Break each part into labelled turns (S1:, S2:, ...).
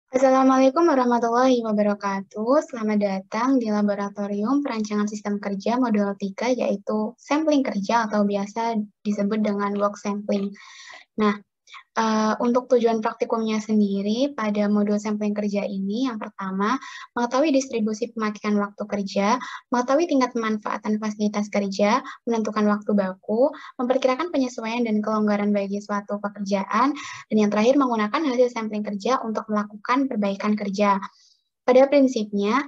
S1: Assalamualaikum warahmatullahi wabarakatuh. Selamat datang di Laboratorium Perancangan Sistem Kerja Modul 3, yaitu sampling kerja atau biasa disebut dengan work sampling. Nah, untuk tujuan praktikumnya sendiri pada modul sampling kerja ini, yang pertama, mengetahui distribusi pemakaian waktu kerja, mengetahui tingkat pemanfaatan fasilitas kerja, menentukan waktu baku, memperkirakan penyesuaian dan kelonggaran bagi suatu pekerjaan, dan yang terakhir menggunakan hasil sampling kerja untuk melakukan perbaikan kerja. Pada prinsipnya,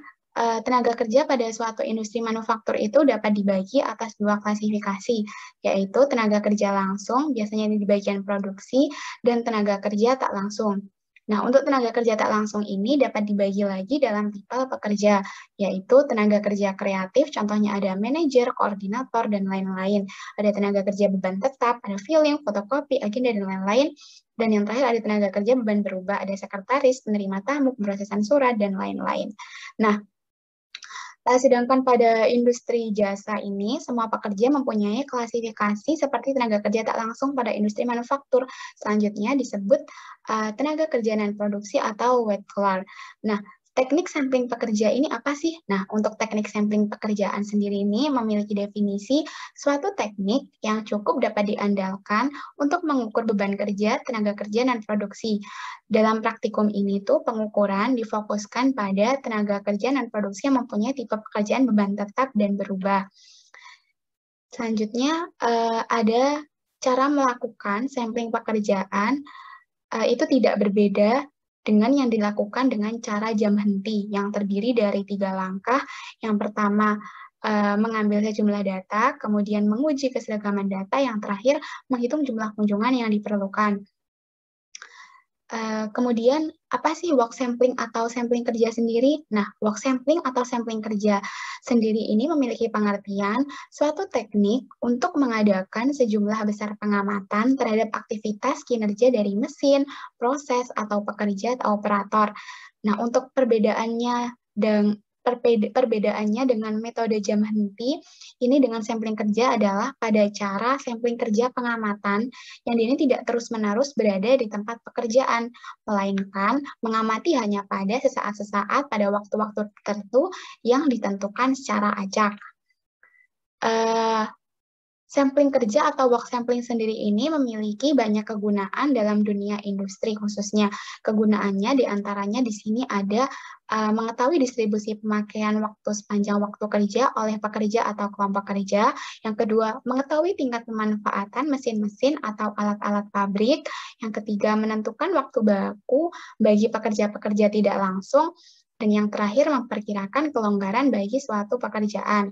S1: tenaga kerja pada suatu industri manufaktur itu dapat dibagi atas dua klasifikasi, yaitu tenaga kerja langsung, biasanya di bagian produksi, dan tenaga kerja tak langsung. Nah, untuk tenaga kerja tak langsung ini dapat dibagi lagi dalam tipe pekerja, yaitu tenaga kerja kreatif, contohnya ada manajer, koordinator, dan lain-lain. Ada tenaga kerja beban tetap, ada filling, fotokopi, agenda, dan lain-lain. Dan yang terakhir ada tenaga kerja beban berubah, ada sekretaris, penerima tamu, pemrosesan surat, dan lain-lain. Nah, sedangkan pada industri jasa ini, semua pekerja mempunyai klasifikasi seperti tenaga kerja tak langsung pada industri manufaktur. Selanjutnya disebut tenaga kerja non-produksi atau white collar. Nah, teknik sampling pekerja ini apa sih? Nah, untuk teknik sampling pekerjaan sendiri ini memiliki definisi suatu teknik yang cukup dapat diandalkan untuk mengukur beban kerja, tenaga kerja, dan produksi. Dalam praktikum ini tuh pengukuran difokuskan pada tenaga kerja dan produksi yang mempunyai tipe pekerjaan beban tetap dan berubah. Selanjutnya ada cara melakukan sampling pekerjaan itu tidak berbeda dengan yang dilakukan dengan cara jam henti yang terdiri dari 3 langkah. Yang pertama, mengambil sejumlah data, kemudian menguji keseragaman data, yang terakhir menghitung jumlah kunjungan yang diperlukan. Kemudian, apa sih work sampling atau sampling kerja sendiri? Nah, work sampling atau sampling kerja sendiri ini memiliki pengertian suatu teknik untuk mengadakan sejumlah besar pengamatan terhadap aktivitas kinerja dari mesin, proses, atau pekerja atau operator. Nah, untuk perbedaannya dengan metode jam henti, ini dengan sampling kerja adalah pada cara sampling kerja pengamatan yang ini tidak terus-menerus berada di tempat pekerjaan, melainkan mengamati hanya pada sesaat-sesaat pada waktu-waktu tertentu yang ditentukan secara acak. Sampling kerja atau work sampling sendiri ini memiliki banyak kegunaan dalam dunia industri khususnya. Kegunaannya diantaranya di sini ada mengetahui distribusi pemakaian waktu sepanjang waktu kerja oleh pekerja atau kelompok kerja. Yang kedua, mengetahui tingkat pemanfaatan mesin-mesin atau alat-alat pabrik. Yang ketiga, menentukan waktu baku bagi pekerja-pekerja tidak langsung. Dan yang terakhir, memperkirakan kelonggaran bagi suatu pekerjaan.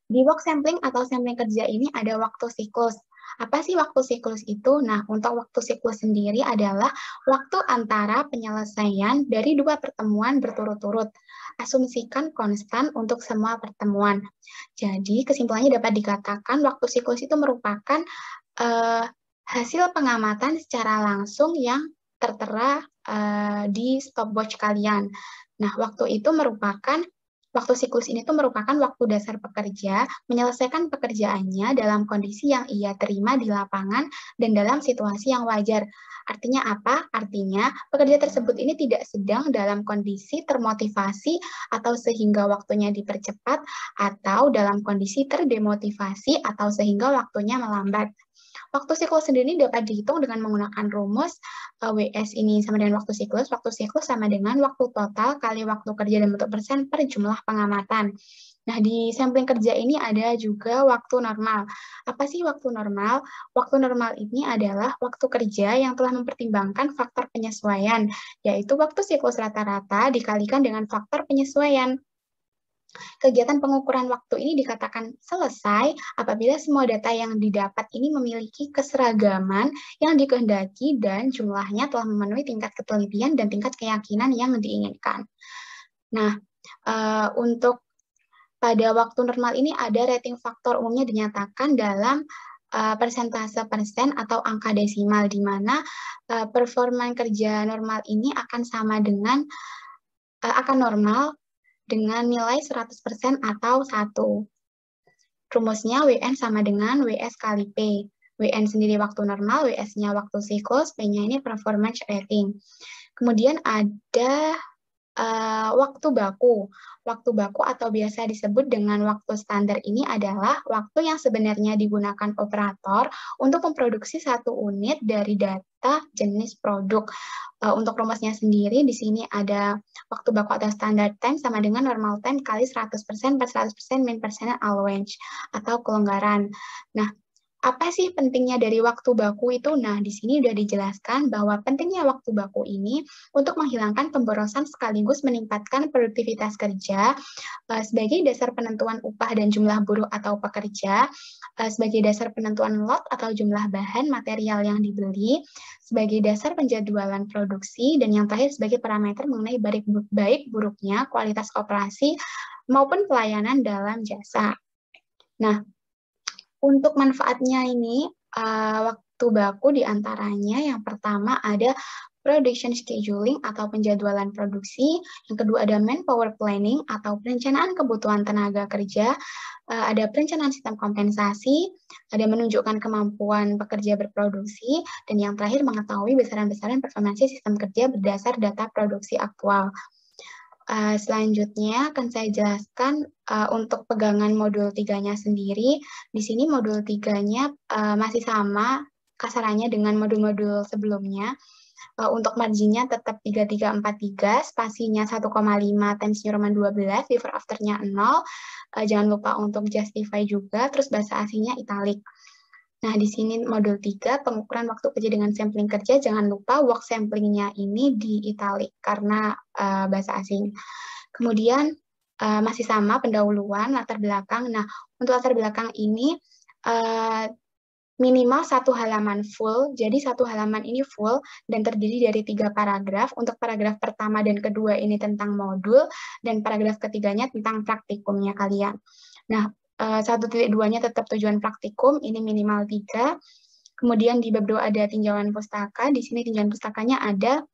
S1: Di work sampling atau sampling kerja ini ada waktu siklus. Apa sih waktu siklus itu? Nah, untuk waktu siklus sendiri adalah waktu antara penyelesaian dari dua pertemuan berturut-turut. Asumsikan konstan untuk semua pertemuan. Jadi, kesimpulannya dapat dikatakan waktu siklus itu merupakan hasil pengamatan secara langsung yang tertera di stopwatch kalian. Nah, waktu siklus ini tuh merupakan waktu dasar pekerja menyelesaikan pekerjaannya dalam kondisi yang ia terima di lapangan dan dalam situasi yang wajar. Artinya apa? Artinya pekerja tersebut ini tidak sedang dalam kondisi termotivasi atau sehingga waktunya dipercepat atau dalam kondisi terdemotivasi atau sehingga waktunya melambat. Waktu siklus sendiri dapat dihitung dengan menggunakan rumus WS ini sama dengan waktu siklus. Waktu siklus sama dengan waktu total kali waktu kerja dalam bentuk persen per jumlah pengamatan. Nah, di sampling kerja ini ada juga waktu normal. Apa sih waktu normal? Waktu normal ini adalah waktu kerja yang telah mempertimbangkan faktor penyesuaian, yaitu waktu siklus rata-rata dikalikan dengan faktor penyesuaian. Kegiatan pengukuran waktu ini dikatakan selesai apabila semua data yang didapat ini memiliki keseragaman yang dikehendaki dan jumlahnya telah memenuhi tingkat ketelitian dan tingkat keyakinan yang diinginkan. Nah, untuk pada waktu normal ini ada rating faktor umumnya dinyatakan dalam persentase persen atau angka desimal, di mana performa kerja normal ini akan sama dengan akan normal dengan nilai 100% atau 1. Rumusnya WN sama dengan WS kali P. WN sendiri waktu normal, WS-nya waktu siklus, P-nya ini performance rating. Kemudian ada waktu baku. Waktu baku atau biasa disebut dengan waktu standar ini adalah waktu yang sebenarnya digunakan operator untuk memproduksi satu unit dari data jenis produk. Untuk rumusnya sendiri, di sini ada waktu baku atau standard time sama dengan normal time kali 100% per 100% min percent allowance atau kelonggaran. Nah, apa sih pentingnya dari waktu baku itu? Nah, di sini sudah dijelaskan bahwa pentingnya waktu baku ini untuk menghilangkan pemborosan sekaligus meningkatkan produktivitas kerja sebagai dasar penentuan upah dan jumlah buruh atau pekerja, sebagai dasar penentuan lot atau jumlah bahan material yang dibeli, sebagai dasar penjadwalan produksi, dan yang terakhir sebagai parameter mengenai baik buruknya kualitas operasi maupun pelayanan dalam jasa. Nah, untuk manfaatnya ini, waktu baku diantaranya yang pertama ada production scheduling atau penjadwalan produksi, yang kedua ada manpower planning atau perencanaan kebutuhan tenaga kerja, ada perencanaan sistem kompensasi, ada menunjukkan kemampuan pekerja berproduksi, dan yang terakhir mengetahui besaran-besaran performansi sistem kerja berdasar data produksi aktual. Selanjutnya akan saya jelaskan untuk pegangan modul 3-nya sendiri. Di sini modul 3-nya masih sama kasarannya dengan modul-modul sebelumnya. Untuk marginnya tetap 3343, spasinya 1,5 times New Roman 12, before afternya 0. Jangan lupa untuk justify juga, terus bahasa aslinya italic. Nah, di sini modul 3, pengukuran waktu kerja dengan sampling kerja, jangan lupa work samplingnya ini di italic karena bahasa asing. Kemudian masih sama pendahuluan, latar belakang. Nah, untuk latar belakang ini minimal satu halaman full, jadi satu halaman ini full dan terdiri dari 3 paragraf. Untuk paragraf pertama dan kedua ini tentang modul, dan paragraf ketiganya tentang praktikumnya kalian. Nah, 1.2-nya tetap tujuan praktikum, ini minimal 3. Kemudian di bab 2 ada tinjauan pustaka, di sini tinjauan pustakanya ada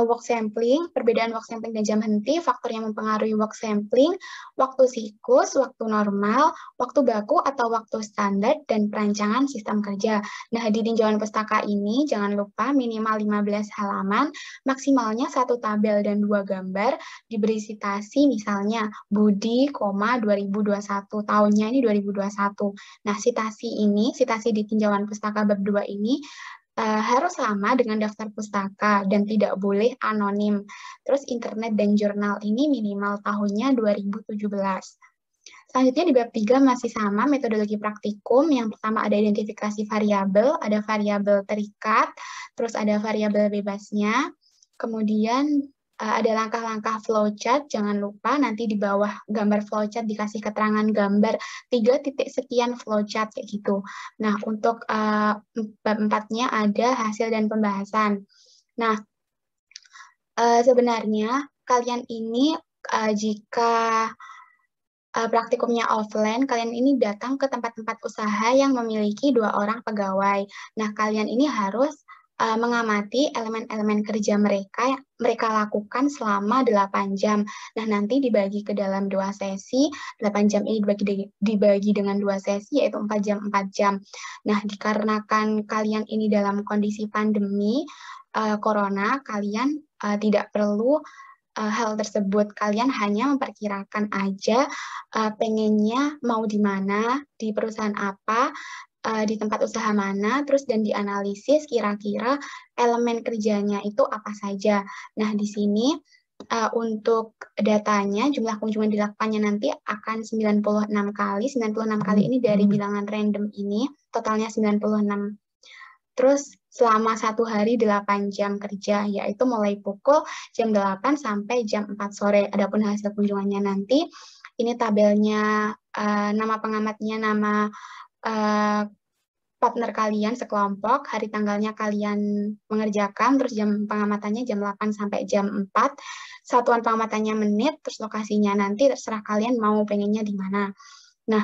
S1: work sampling, perbedaan work sampling dan jam henti, faktor yang mempengaruhi work sampling, waktu siklus, waktu normal, waktu baku atau waktu standar, dan perancangan sistem kerja. Nah, di tinjauan pustaka ini jangan lupa minimal 15 halaman, maksimalnya 1 tabel dan 2 gambar, diberi citasi misalnya Budi, 2021, tahunnya ini 2021. Nah, citasi di tinjauan pustaka bab 2 ini harus sama dengan daftar pustaka dan tidak boleh anonim. Terus internet dan jurnal ini minimal tahunnya 2017. Selanjutnya di bab 3 masih sama metodologi praktikum. Yang pertama ada identifikasi variabel, ada variabel terikat, terus ada variabel bebasnya. Kemudian ada langkah-langkah flowchart, jangan lupa nanti di bawah gambar flowchart dikasih keterangan gambar 3 titik sekian flowchart kayak gitu. Nah, untuk bab 4-nya ada hasil dan pembahasan. Nah, sebenarnya kalian ini jika praktikumnya offline, kalian ini datang ke tempat-tempat usaha yang memiliki 2 orang pegawai. Nah, kalian ini harus mengamati elemen-elemen kerja mereka lakukan selama 8 jam. Nah, nanti dibagi ke dalam 2 sesi, 8 jam ini dibagi dengan 2 sesi, yaitu 4 jam, 4 jam. Nah, dikarenakan kalian ini dalam kondisi pandemi corona, kalian tidak perlu hal tersebut. Kalian hanya memperkirakan aja pengennya mau di mana, di perusahaan apa, di tempat usaha mana, terus dan dianalisis kira-kira elemen kerjanya itu apa saja. Nah, di sini untuk datanya, jumlah kunjungan dilakukannya nanti akan 96 kali. 96 kali ini dari bilangan random ini, totalnya 96. Terus selama 1 hari 8 jam kerja, yaitu mulai pukul jam 8 sampai jam 4 sore. Adapun hasil kunjungannya nanti, ini tabelnya nama pengamatnya, nama partner kalian sekelompok, hari tanggalnya kalian mengerjakan, terus jam pengamatannya jam 8 sampai jam 4, satuan pengamatannya menit, terus lokasinya nanti terserah kalian mau pengennya di mana. Nah,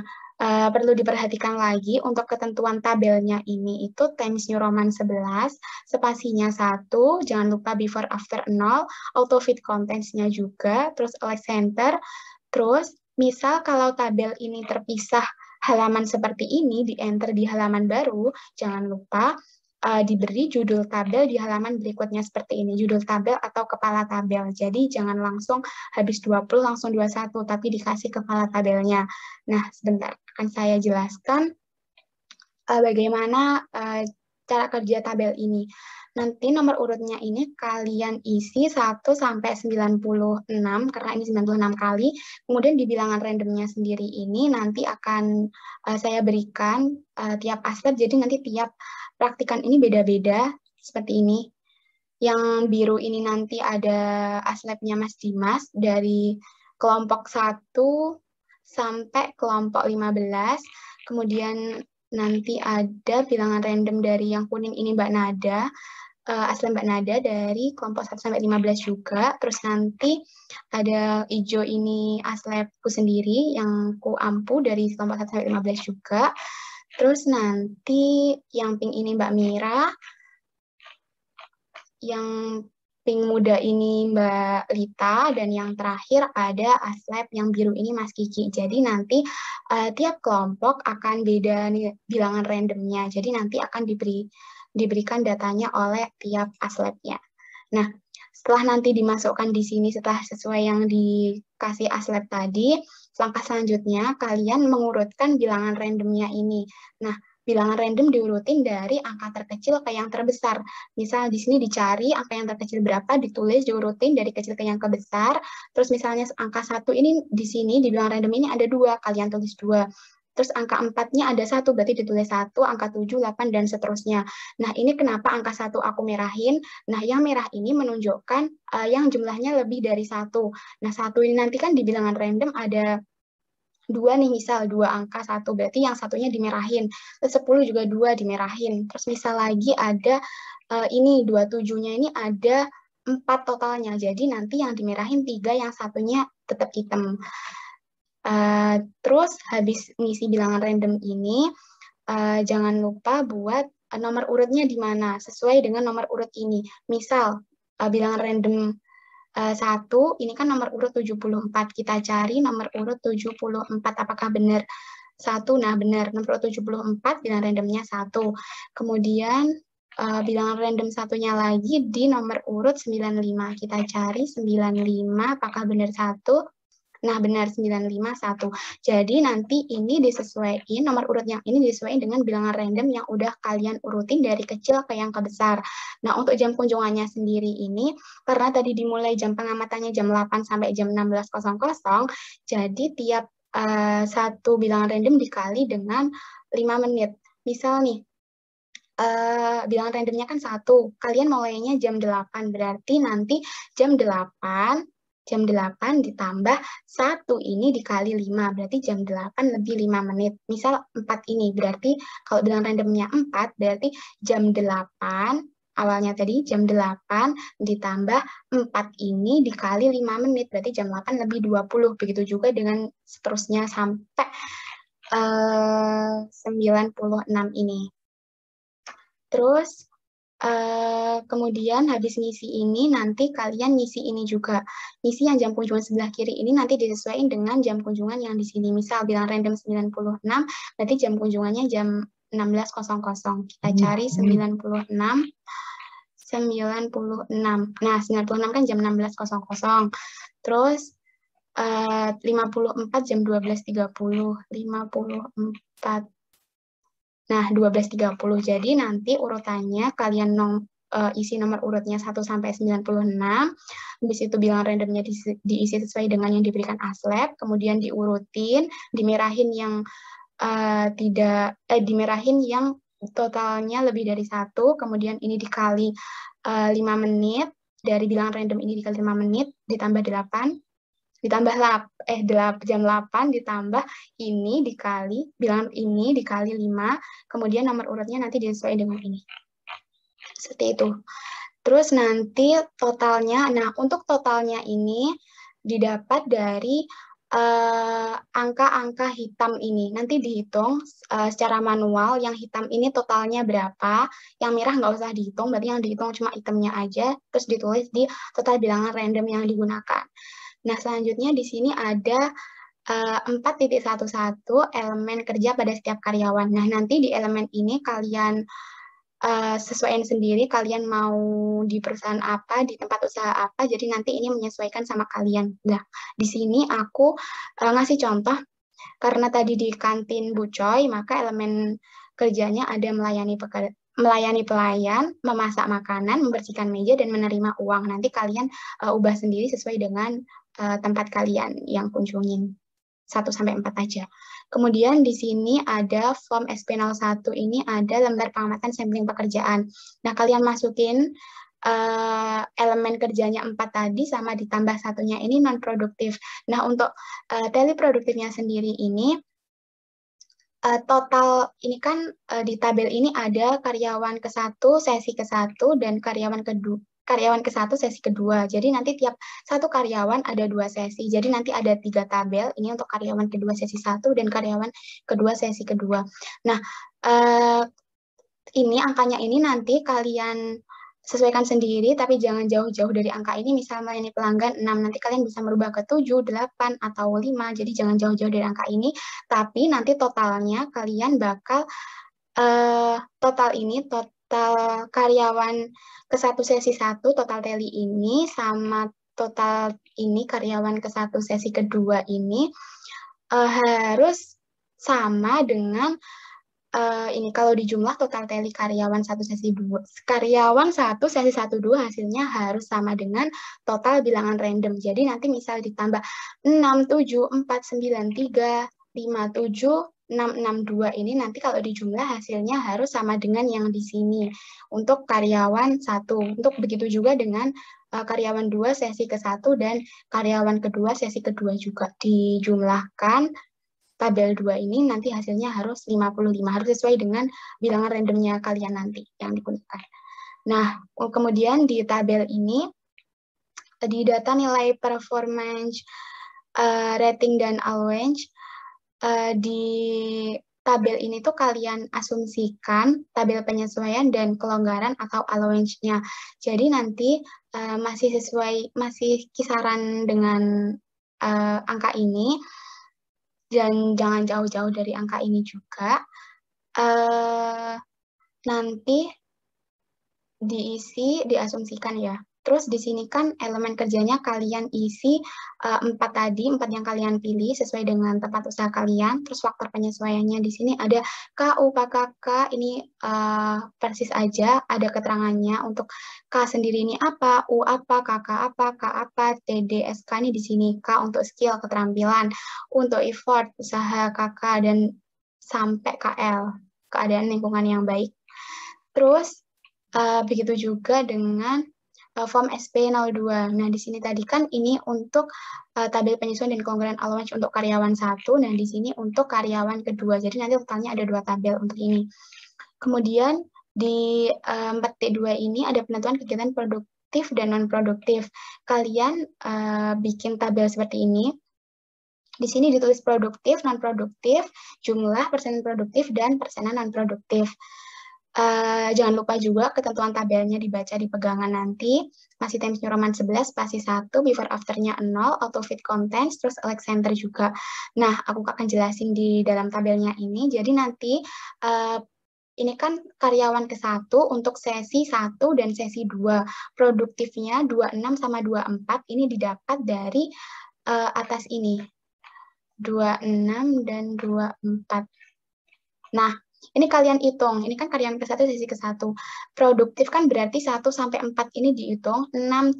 S1: perlu diperhatikan lagi untuk ketentuan tabelnya ini itu Times New Roman 11, spasinya 1, jangan lupa before after 0, auto fit contents-nya juga, terus select center, terus misal kalau tabel ini terpisah halaman seperti ini, di enter di halaman baru, jangan lupa diberi judul tabel di halaman berikutnya seperti ini, judul tabel atau kepala tabel. Jadi jangan langsung habis 20 langsung 21, tapi dikasih kepala tabelnya. Nah, sebentar akan saya jelaskan bagaimana cara kerja tabel ini. Nanti nomor urutnya ini kalian isi 1 sampai 96, karena ini 96 kali. Kemudian di bilangan randomnya sendiri ini nanti akan saya berikan tiap aslep, jadi nanti tiap praktikan ini beda-beda, seperti ini. Yang biru ini nanti ada aslepnya Mas Dimas, dari kelompok 1 sampai kelompok 15. Kemudian nanti ada bilangan random dari yang kuning ini Mbak Nada, asli Mbak Nada dari kelompok 1 sampai 15 juga. Terus nanti ada hijau ini aslebku sendiri yang ku ampu dari kelompok 1 sampai 15 juga. Terus nanti yang pink ini Mbak Mira, yang pink muda ini Mbak Lita, dan yang terakhir ada aslep yang biru ini Mas Kiki. Jadi nanti tiap kelompok akan beda nih bilangan randomnya. Jadi nanti akan diberikan datanya oleh tiap aslepnya. Nah, setelah nanti dimasukkan di sini setelah sesuai yang dikasih aslep tadi, langkah selanjutnya kalian mengurutkan bilangan randomnya ini. Nah, bilangan random diurutin dari angka terkecil ke yang terbesar. Misal di sini dicari angka yang terkecil berapa, ditulis diurutin dari kecil ke yang kebesar. Terus misalnya angka 1 ini di sini di bilangan random ini ada 2, kalian tulis 2. Terus angka 4-nya ada 1, berarti ditulis 1, angka 7, 8, dan seterusnya. Nah, ini kenapa angka 1 aku merahin? Nah, yang merah ini menunjukkan yang jumlahnya lebih dari 1. Nah, 1 ini nanti kan di bilangan random ada 2 nih, misal 2 angka 1, berarti yang satunya dimerahin. Terus 10 juga 2 dimerahin. Terus misal lagi ada ini 27-nya ini ada 4 totalnya. Jadi nanti yang dimerahin 3, yang satunya tetap hitam. Terus habis ngisi bilangan random ini, jangan lupa buat nomor urutnya di mana, sesuai dengan nomor urut ini. Misal, bilangan random 1, ini kan nomor urut 74. Kita cari nomor urut 74, apakah benar 1? Nah, benar. Nomor urut 74, bilangan randomnya 1. Kemudian, bilangan random satunya lagi di nomor urut 95. Kita cari 95, apakah benar 1? Nah, benar, 951. Jadi nanti ini disesuaikan, nomor urut yang ini disesuaikan dengan bilangan random yang udah kalian urutin dari kecil ke yang kebesar. Nah, untuk jam kunjungannya sendiri ini, karena tadi dimulai jam pengamatannya jam 8 sampai jam 16.00, jadi tiap satu bilangan random dikali dengan 5 menit. Misal nih, bilangan randomnya kan 1, kalian mulainya jam 8, berarti nanti jam 8 ditambah 1 ini dikali 5, berarti jam 8 lebih 5 menit. Misal 4 ini, berarti kalau bilangan randomnya 4, berarti jam 8, awalnya tadi jam 8 ditambah 4 ini dikali 5 menit, berarti jam 8 lebih 20. Begitu juga dengan seterusnya sampai 96 ini. Terus kemudian habis ngisi ini, nanti kalian ngisi ini juga. Ngisi yang jam kunjungan sebelah kiri ini nanti disesuaikan dengan jam kunjungan yang di sini. Misal bilang random 96, berarti jam kunjungannya jam 16.00. Kita cari 96. Nah, 96 kan jam 16.00. Terus 54 jam 12.30. 54. Nah, 12.30. Jadi nanti urutannya kalian isi nomor urutnya 1 sampai 96. Habis itu bilangan randomnya diisi sesuai dengan yang diberikan aslep, kemudian diurutin, dimerahin yang dimerahin yang totalnya lebih dari 1, kemudian ini dikali 5 menit, dari bilangan random ini dikali 5 menit, ditambah 8, ditambah jam 8 ditambah ini dikali bilangan ini dikali 5, kemudian nomor urutnya nanti disesuaikan dengan ini. Seperti itu. Terus nanti totalnya, nah untuk totalnya ini didapat dari angka-angka hitam ini. Nanti dihitung secara manual, yang hitam ini totalnya berapa, yang merah nggak usah dihitung, berarti yang dihitung cuma hitamnya aja, terus ditulis di total bilangan random yang digunakan. Nah, selanjutnya di sini ada 4.11 elemen kerja pada setiap karyawan. Nah, nanti di elemen ini kalian sesuaiin sendiri kalian mau di perusahaan apa, di tempat usaha apa, jadi nanti ini menyesuaikan sama kalian. Nah, di sini aku ngasih contoh, karena tadi di kantin Bu Choi, maka elemen kerjanya ada melayani pelayan, memasak makanan, membersihkan meja, dan menerima uang. Nanti kalian ubah sendiri sesuai dengan tempat kalian yang kunjungin. 1 sampai 4 aja. Kemudian di sini ada form SP01 ini ada lembar pengamatan sampling pekerjaan. Nah, kalian masukin elemen kerjanya 4 tadi sama ditambah satunya ini non-produktif. Nah, untuk tally produktifnya sendiri ini total ini kan di tabel ini ada karyawan ke-1, sesi ke-1, dan karyawan ke-1, sesi kedua. Jadi nanti tiap satu karyawan ada 2 sesi. Jadi nanti ada 3 tabel. Ini untuk karyawan kedua sesi 1 dan karyawan kedua sesi kedua. Nah, ini angkanya ini nanti kalian sesuaikan sendiri, tapi jangan jauh-jauh dari angka ini. Misalnya ini pelanggan 6, nanti kalian bisa merubah ke 7, 8, atau 5. Jadi jangan jauh-jauh dari angka ini. Tapi nanti totalnya kalian bakal total karyawan ke-1 sesi 1, total tally ini, sama total ini karyawan ke-1 sesi kedua ini harus sama dengan ini kalau di jumlah total tally karyawan 1 sesi 2. Karyawan 1 sesi 1 2 hasilnya harus sama dengan total bilangan random. Jadi nanti misal ditambah 6 7 4 9 3 5 7 6 6 2 ini nanti kalau di jumlah hasilnya harus sama dengan yang di sini untuk karyawan 1. Untuk begitu juga dengan karyawan 2 sesi ke-1 dan karyawan kedua sesi kedua juga dijumlahkan. Tabel 2 ini nanti hasilnya harus 55, harus sesuai dengan bilangan randomnya kalian nanti yang digunakan. Nah, kemudian di tabel ini, di data nilai performance, rating, dan allowance, di tabel ini tuh kalian asumsikan tabel penyesuaian dan kelonggaran atau allowance-nya. Jadi nanti masih kisaran dengan angka ini, dan jangan jauh-jauh dari angka ini juga. Nanti diasumsikan ya. Terus di sini kan elemen kerjanya kalian isi 4 tadi, 4 yang kalian pilih sesuai dengan tempat usaha kalian. Terus faktor penyesuaiannya di sini ada KU, KKK, ini persis aja, ada keterangannya. Untuk K sendiri ini apa, U apa, KK apa, K apa, TD, SK ini di sini. K untuk skill, keterampilan, untuk effort, usaha, KK, dan sampai KL, keadaan lingkungan yang baik. Terus begitu juga dengan form SP02. Nah, di sini tadi kan ini untuk tabel penyesuaian dan kelonggaran allowance untuk karyawan 1, nah di sini untuk karyawan kedua. Jadi nanti totalnya ada 2 tabel untuk ini. Kemudian di 4T2 ini ada penentuan kegiatan produktif dan non-produktif. Kalian bikin tabel seperti ini. Di sini ditulis produktif, non-produktif, jumlah, persenan produktif, dan persenan non-produktif. Jangan lupa juga ketentuan tabelnya dibaca di pegangan nanti. Masih Times New Roman 11, spasi 1, before after-nya 0, auto fit contents, terus elect center juga. Nah, aku akan jelasin di dalam tabelnya ini. Jadi nanti ini kan karyawan ke-1 untuk sesi 1 dan sesi 2. Produktifnya 26 sama 24 ini didapat dari atas ini. 26 dan 24. Nah, ini kalian hitung, ini kan karyawan ke-1 sesi ke-1. Produktif kan berarti 1 sampai 4 ini dihitung, 6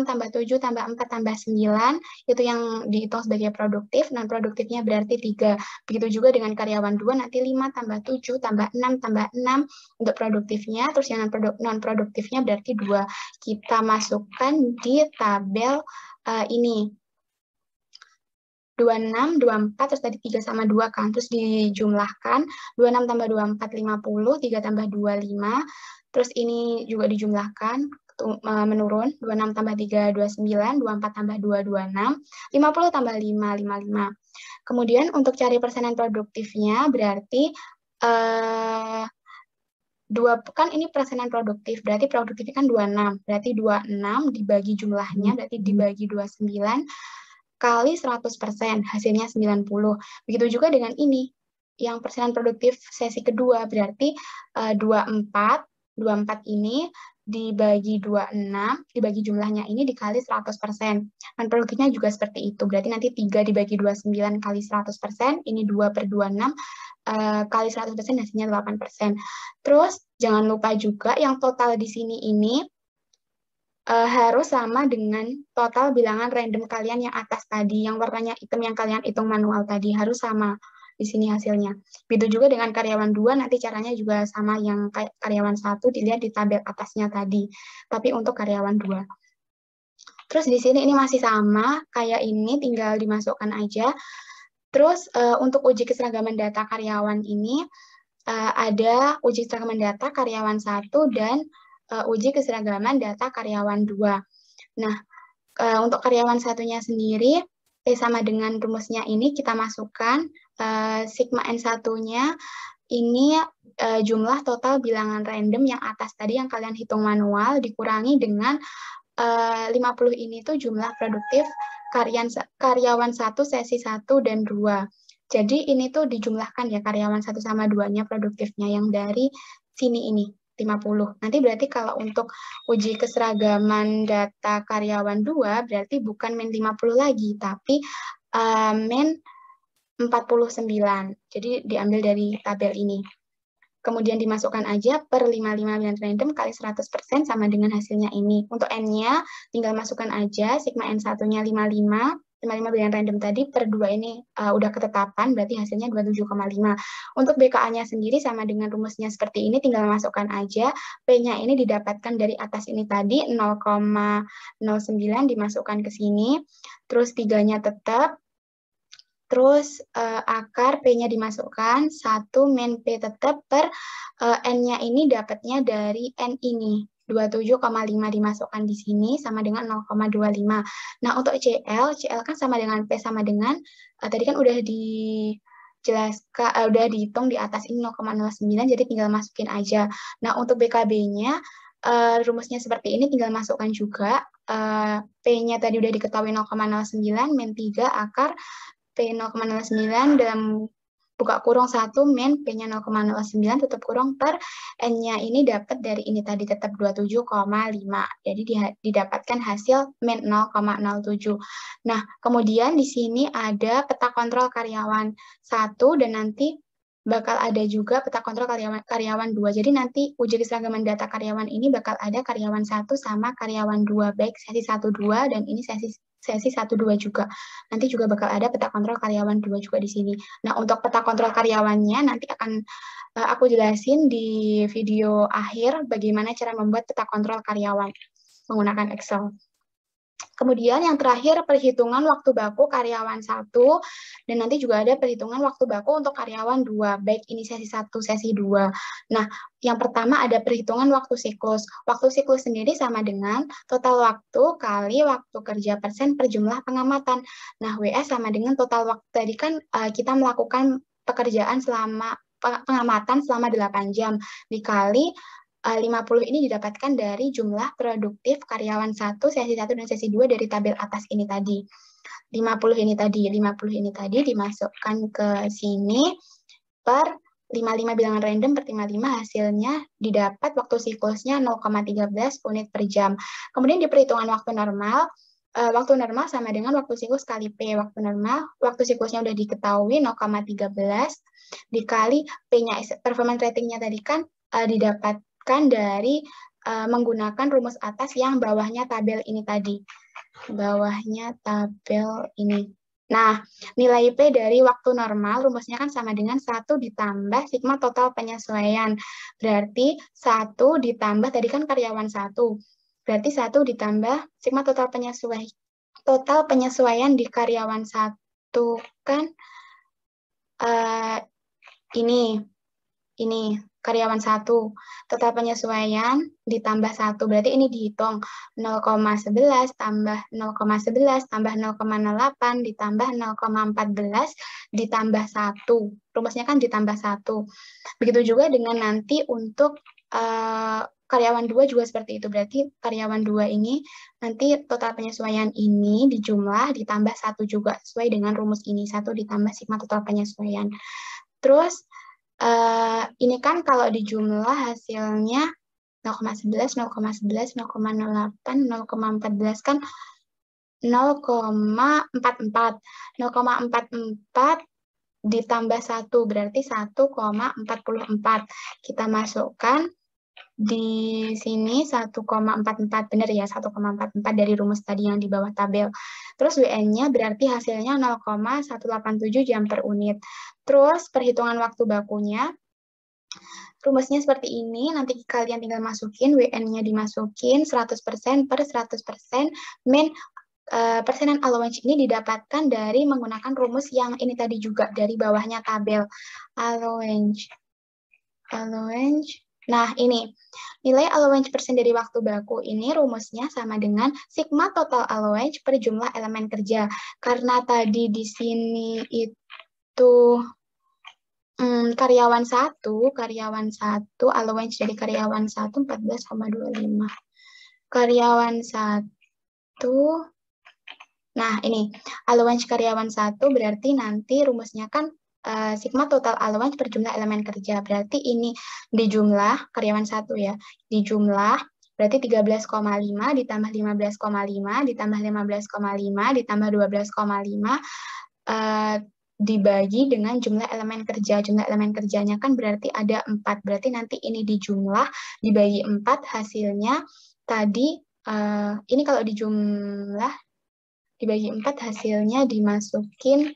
S1: tambah 7 tambah 4 tambah 9, itu yang dihitung sebagai produktif, non-produktifnya berarti 3. Begitu juga dengan karyawan 2, nanti 5 tambah 7 tambah 6 tambah 6 untuk produktifnya, terus yang non-produktifnya berarti 2. Kita masukkan di tabel ini. 26, 24, terus tadi 3 sama 2 kan, terus dijumlahkan, 26 tambah 24, 50, 3 tambah 2, 5, terus ini juga dijumlahkan, menurun, 26 tambah 3, 29, 24 tambah 2, 26, 50 tambah 5, 55. Kemudian untuk cari persenan produktifnya, berarti kan ini persenan produktif, berarti produktifnya kan 26, berarti 26 dibagi jumlahnya, berarti dibagi 29, kali 100%, hasilnya 90. Begitu juga dengan ini. yang persenan produktif sesi kedua, berarti 24 ini dibagi 26, dibagi jumlahnya ini dikali 100%. Dan produktifnya juga seperti itu, berarti nanti 3 dibagi 29 kali 100%, ini 2/26, kali 100% hasilnya 8%. Terus jangan lupa juga yang total di sini ini harus sama dengan total bilangan random kalian yang atas tadi, yang warnanya hitam yang kalian hitung manual tadi, harus sama di sini hasilnya. Begitu juga dengan karyawan 2, nanti caranya juga sama yang kayak karyawan 1, dilihat di tabel atasnya tadi, tapi untuk karyawan 2. Terus di sini ini masih sama, kayak ini tinggal dimasukkan aja. Terus untuk uji keseragaman data karyawan ini, ada uji keseragaman data karyawan 1 dan uji keseragaman data karyawan 2. Nah, untuk karyawan satunya sendiri, sama dengan rumusnya ini kita masukkan sigma N1-nya ini jumlah total bilangan random yang atas tadi yang kalian hitung manual dikurangi dengan 50 ini tuh jumlah produktif karyawan 1 sesi 1 dan 2. Jadi ini tuh dijumlahkan ya karyawan 1 sama 2-nya produktifnya yang dari sini ini 50. Nanti berarti kalau untuk uji keseragaman data karyawan 2 berarti bukan min 50 lagi tapi min 49. Jadi diambil dari tabel ini. Kemudian dimasukkan aja per 55 bilangan random kali 100% sama dengan hasilnya ini. Untuk N-nya tinggal masukkan aja, sigma N1-nya 55 bilangan random tadi per 2 ini udah ketetapan, berarti hasilnya 27,5. Untuk BKA-nya sendiri sama dengan rumusnya seperti ini, tinggal masukkan aja. P-nya ini didapatkan dari atas ini tadi, 0,09 dimasukkan ke sini. Terus 3-nya tetap. Terus akar P-nya dimasukkan, 1 min P tetap per N-nya ini dapatnya dari N ini, 27,5 dimasukkan di sini sama dengan 0,25. Nah, untuk CL kan sama dengan P sama dengan, tadi kan udah dijelaskan, udah dihitung di atas ini 0,09, jadi tinggal masukin aja. Nah, untuk BKB-nya, rumusnya seperti ini, tinggal masukkan juga. P-nya tadi udah diketahui 0,09, min 3 akar P 0,09 dalam buka kurung 1 min P-nya 0,09 tutup kurung per N-nya ini dapat dari ini tadi tetap 27,5. Jadi didapatkan hasil min 0,07. Nah, kemudian di sini ada peta kontrol karyawan 1 dan nanti bakal ada juga peta kontrol karyawan 2. Jadi nanti uji keseragaman data karyawan ini bakal ada karyawan 1 sama karyawan 2, baik sesi 1 2 dan ini sesi 1 2 juga. Nanti juga bakal ada peta kontrol karyawan 2 juga di sini. Nah, untuk peta kontrol karyawannya nanti akan aku jelasin di video akhir bagaimana cara membuat peta kontrol karyawan menggunakan Excel. Kemudian yang terakhir perhitungan waktu baku karyawan 1 dan nanti juga ada perhitungan waktu baku untuk karyawan 2, baik ini sesi 1, sesi 2. Nah, yang pertama ada perhitungan waktu siklus. Waktu siklus sendiri sama dengan total waktu kali waktu kerja persen per jumlah pengamatan. Nah, WS sama dengan total waktu. Tadi kan kita melakukan pekerjaan pengamatan selama 8 jam dikali 50 ini didapatkan dari jumlah produktif karyawan 1, sesi 1 dan sesi 2 dari tabel atas ini tadi. 50 ini tadi dimasukkan ke sini per 55 bilangan random per 55 hasilnya didapat waktu siklusnya 0,13 unit per jam. Kemudian di perhitungan waktu normal sama dengan waktu siklus kali P. Waktu normal, waktu siklusnya udah diketahui 0,13 dikali P-nya, performance ratingnya tadi kan didapat dari menggunakan rumus atas yang bawahnya tabel ini tadi. Bawahnya tabel ini. Nah, nilai P dari waktu normal rumusnya kan sama dengan 1 ditambah sigma total penyesuaian. Berarti 1 ditambah, tadi kan karyawan 1. Berarti 1 ditambah sigma total penyesuaian di karyawan 1 kan ini karyawan 1, total penyesuaian ditambah 1, berarti ini dihitung 0,11 tambah 0,11 tambah 0,08 ditambah 0,14 ditambah 1, rumusnya kan ditambah 1. Begitu juga dengan nanti untuk karyawan 2 juga seperti itu, berarti karyawan 2 ini nanti total penyesuaian ini dijumlah ditambah 1 juga, sesuai dengan rumus ini, 1 ditambah sigma total penyesuaian. Terus ini kan kalau dijumlah hasilnya 0,11, 0,11, 0,08, 0,14 kan 0,44. 0,44 ditambah 1 berarti 1,44. Kita masukkan di sini 1,44, benar ya, 1,44 dari rumus tadi yang di bawah tabel. Terus WN-nya berarti hasilnya 0,187 jam per unit. Terus perhitungan waktu bakunya, rumusnya seperti ini, nanti kalian tinggal masukin, WN-nya dimasukin 100% per 100%, min persenan allowance ini didapatkan dari menggunakan rumus yang ini tadi juga, dari bawahnya tabel. Allowance. Nah, ini nilai allowance persen dari waktu baku ini rumusnya sama dengan sigma total allowance per jumlah elemen kerja. Karena tadi di sini itu karyawan satu allowance dari karyawan 1 14,25. Karyawan 1, nah ini allowance karyawan 1 berarti nanti rumusnya kan sigma total allowance per jumlah elemen kerja. Berarti ini dijumlah karyawan 1 ya. Dijumlah berarti 13,5 ditambah 15,5 ditambah 15,5 ditambah 12,5 dibagi dengan jumlah elemen kerja. Jumlah elemen kerjanya kan berarti ada 4. Berarti nanti ini dijumlah dibagi 4 hasilnya tadi ini kalau dijumlah dibagi 4 hasilnya dimasukin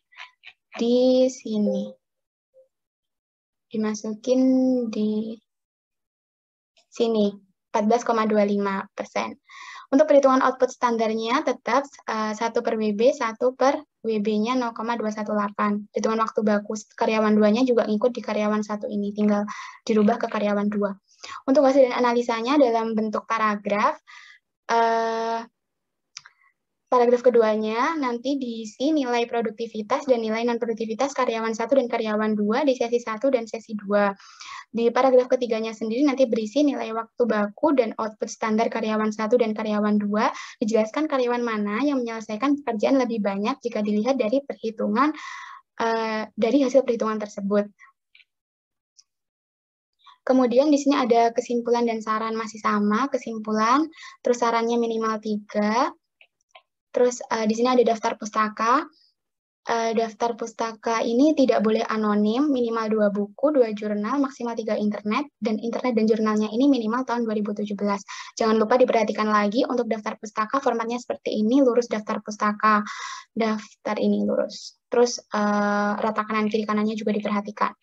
S1: di sini. Dimasukin di sini, 14,25%. Untuk perhitungan output standarnya tetap 1 per WB, 1 per WB-nya 0,218. Perhitungan waktu baku karyawan 2-nya juga ngikut di karyawan 1 ini, tinggal dirubah ke karyawan 2. Untuk hasil dan analisanya dalam bentuk paragraf, paragraf keduanya nanti diisi nilai produktivitas dan nilai non-produktivitas karyawan 1 dan karyawan 2 di sesi 1 dan sesi 2. Di paragraf ketiganya sendiri nanti berisi nilai waktu baku dan output standar karyawan 1 dan karyawan 2. Dijelaskan karyawan mana yang menyelesaikan pekerjaan lebih banyak jika dilihat dari perhitungan dari hasil perhitungan tersebut. Kemudian di sini ada kesimpulan dan saran masih sama, kesimpulan, terus sarannya minimal 3. Terus di sini ada daftar pustaka. Daftar pustaka ini tidak boleh anonim, minimal 2 buku, 2 jurnal, maksimal 3 internet, dan jurnalnya ini minimal tahun 2017. Jangan lupa diperhatikan lagi untuk daftar pustaka, formatnya seperti ini, lurus daftar pustaka. Daftar ini lurus. Terus rata kanan kiri kanannya juga diperhatikan.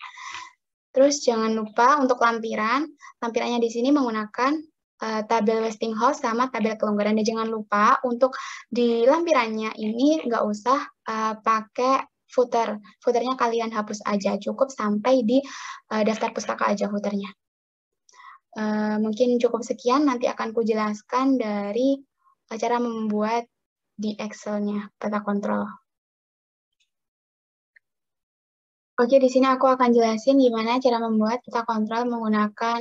S1: Terus jangan lupa untuk lampirannya di sini menggunakan tabel Westinghouse sama tabel kelonggaran. Dan jangan lupa untuk di lampirannya ini nggak usah pakai footer. Footernya kalian hapus aja, cukup sampai di daftar pustaka aja footernya. Mungkin cukup sekian, nanti akan kujelaskan dari cara membuat di Excel-nya, peta kontrol. Oke, di sini aku akan jelasin gimana cara membuat peta kontrol menggunakan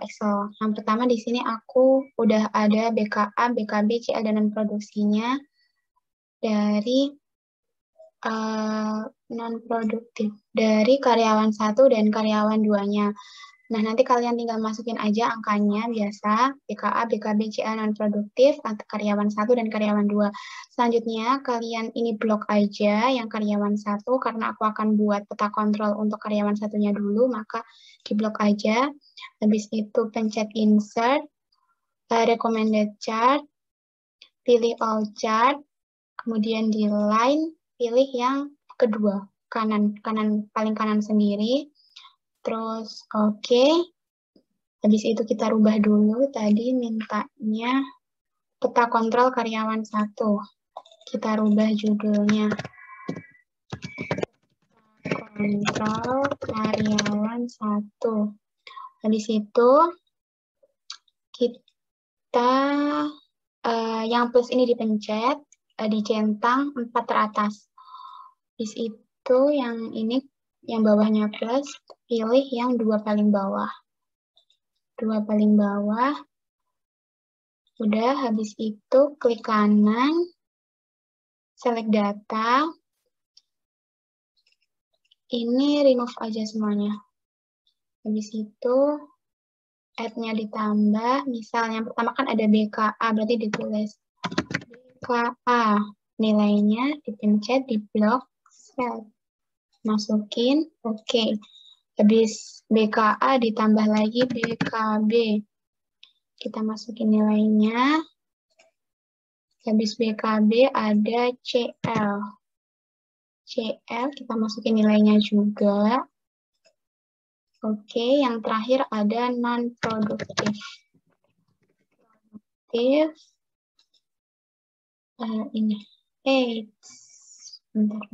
S1: Excel. Yang pertama di sini aku udah ada BKA, BKB, CL, dan non-produksinya dari non-produktif, dari karyawan 1 dan karyawan 2-nya. Nah, nanti kalian tinggal masukin aja angkanya biasa, BKA, BKB, CL, non-produktif, karyawan 1 dan karyawan 2. Selanjutnya, kalian ini blok aja yang karyawan 1, karena aku akan buat peta kontrol untuk karyawan 1-nya dulu, maka di blok aja. Habis itu pencet insert, recommended chart, pilih all chart, kemudian di line, pilih yang kedua, paling kanan sendiri. Terus oke. Habis itu kita rubah dulu, tadi mintanya peta kontrol karyawan 1. Kita rubah judulnya. Kontrol karyawan 1. Habis itu kita yang plus ini dipencet, dicentang 4 teratas. Habis itu yang ini, yang bawahnya plus, pilih yang 2 paling bawah. 2 paling bawah. Udah, habis itu klik kanan, select data, ini remove aja semuanya. Habis itu add-nya ditambah, misalnya yang pertama kan ada BKA, berarti ditulis BKA, nilainya dipencet di blok sel, masukin, oke. Habis BKA ditambah lagi BKB, kita masukin nilainya. Habis BKB ada CL, CL kita masukin nilainya juga. Oke, yang terakhir ada non-produktif. Ini. Bentar.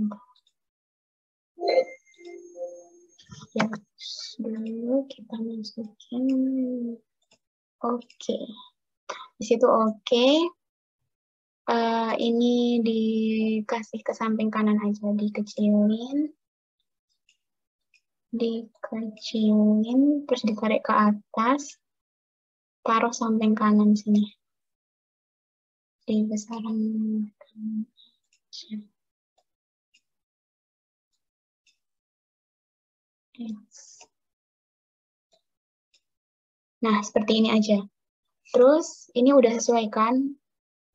S1: Ya, dulu kita masukin. Oke. Di situ oke. Ini dikasih ke samping kanan aja, dikecilin, terus ditarik ke atas, taruh samping kanan sini, dibesaran aja. Nah, seperti ini aja. Terus, ini udah sesuai kan?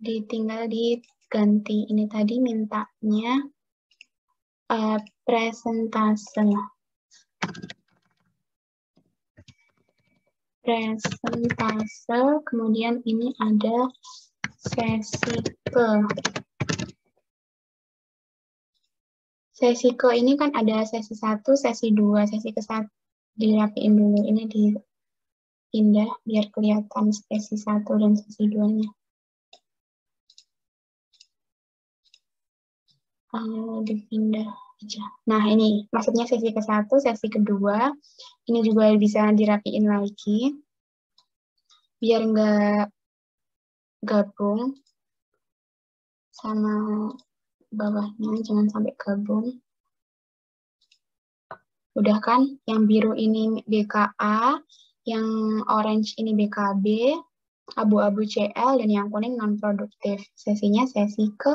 S1: Tinggal diganti. Ini tadi mintanya presentase. Presentase, kemudian ini ada sesi ke. Sesi ke ini kan ada sesi 1, sesi 2, sesi ke 1 dirapiin dulu. Ini dipindah biar kelihatan sesi 1 dan sesi 2-nya. Dipindah aja. Nah, ini maksudnya sesi ke 1, sesi kedua. Ini juga bisa dirapiin lagi. Biar nggak gabung sama bawahnya, jangan sampai gabung. Udah kan? Yang biru ini BKA, yang orange ini BKB, abu-abu CL, dan yang kuning non-produktif. Sesinya sesi ke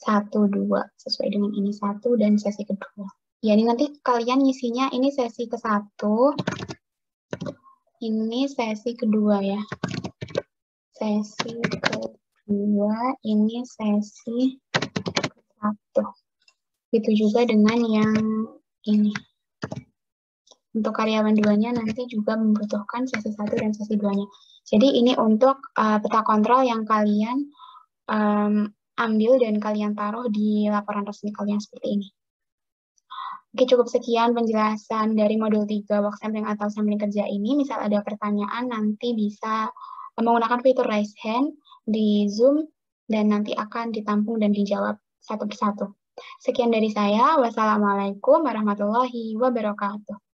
S1: 1, 2. Sesuai dengan ini 1 dan sesi kedua. Ya, ini nanti kalian ngisinya ini sesi ke 1. Ini sesi kedua ya. Sesi kedua, ini sesi ke 1. Itu juga dengan yang ini. Untuk karyawan 2-nya nanti juga membutuhkan sesi 1 dan sesi 2-nya. Jadi ini untuk peta kontrol yang kalian ambil dan kalian taruh di laporan resmi kalian seperti ini. Oke, cukup sekian penjelasan dari modul 3 work sampling atau sampling kerja ini. Misal ada pertanyaan, nanti bisa menggunakan fitur raise hand di Zoom dan nanti akan ditampung dan dijawab satu persatu. Sekian dari saya. Wassalamualaikum warahmatullahi wabarakatuh.